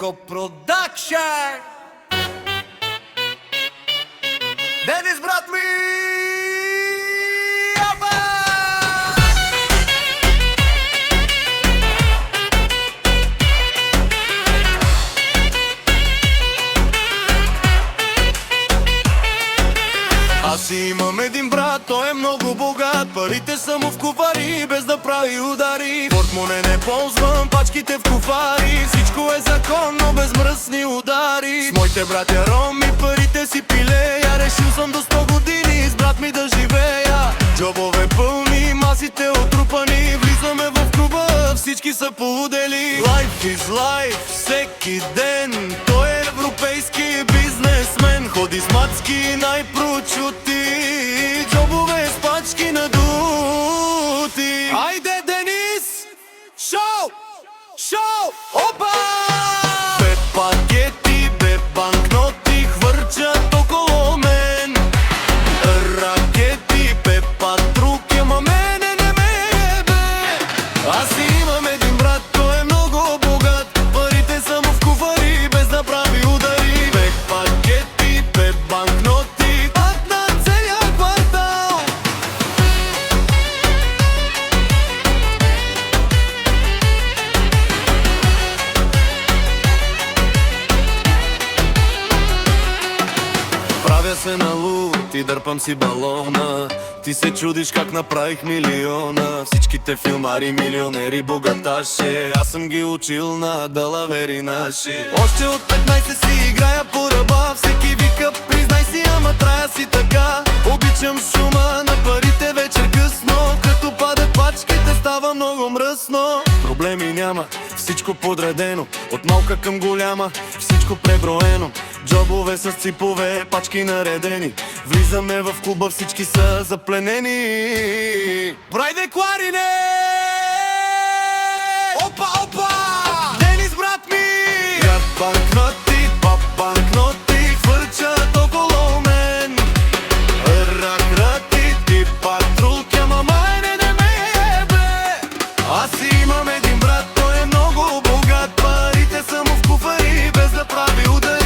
Еко Продакшън. Денис, брат ми! Аз имам един брат, той е много богат. Парите са му в куфари, без да прави удари. Портмоне не ползвам, пачките в куфари. Всичко е законно, без мръсни удари. С моите братя роми парите си пилея. Решил съм до 100 години с брат ми да живея. Джобове пълни, масите отрупани. Влизаме в клуба, всички са полудели. Life is life, всеки ден. Той е европейски бизнесмен. Ходи с мацки най-прочути, джобове с пачки надути. Айде, Денис! Шоу! Шоу! Опа! Бе пакети, бе банкноти хвърчат около мен. Ракети, бе патруки, ама мене не ме ебе. Аз имам един брат, той е много богат. Парите са му в куфари, без да прави удари. Бе пакети, бе банкноти, пак на целия квартал. Правя се на луд и дърпам си балона. Ти се чудиш как направих милиона. Всичките филмари, милионери, богаташи. Аз съм ги учил на далавери наши. Още от 15 си играя по ръба. Всеки вика, признай си, ама трая си така. Обичам шума на парите вечер късно. Като падат пачките става много мръсно. Проблеми няма, всичко подредено. От малка към голяма, всичко преброено. Джобове с ципове, пачки наредени. Влизаме в клуба, всички са запленени. Брайде кларине! Опа, опа! Денис, брат ми! Град банкноти, пап банкноти хвърчат около мен. Рак-рати, ти патрулки, ама майне не ме ебе. Аз имам един брат, той е много богат. Парите са му в куфари, без да прави удари.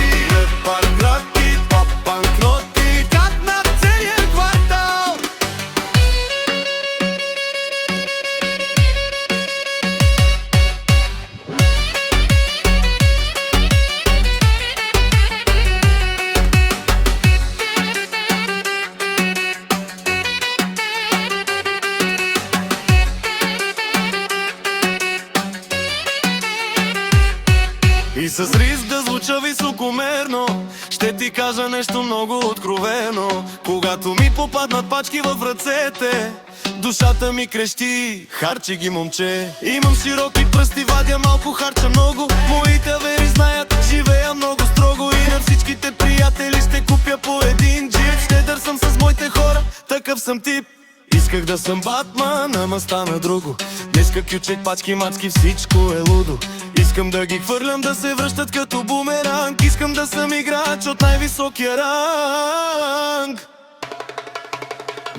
И с риск да звуча високомерно, ще ти кажа нещо много откровено. Когато ми попаднат пачки в ръцете, душата ми крещи, харчи ги, момче. Имам широки пръсти, вадя малко, харча много. Моите авери знаят, живея много строго. И на всичките приятели ще купя по един джип. Щедър съм с моите хора, такъв съм тип. Исках да съм Батман, ама стана друго. Днеска кючек, пачки, мацки, всичко е лудо. Искам да ги хвърлям, да се връщат като бумеранг. Искам да съм играч от най-високия ранг.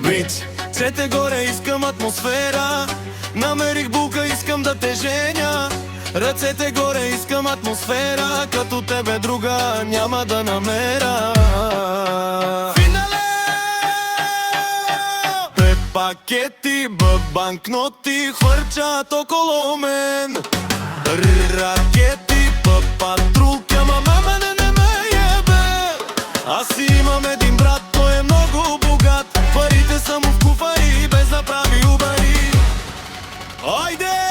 Бич, цете горе, искам атмосфера. Намерих булка, искам да те женя. Ръцете горе, искам атмосфера. Като тебе друга няма да намеря. Пакети, банкноти хвърчат около мен. Ракети, патрулки, ама мама не ме ебе. Аз имам един брат, той е много богат. Парите са му в куфари, без да прави удари. Айде!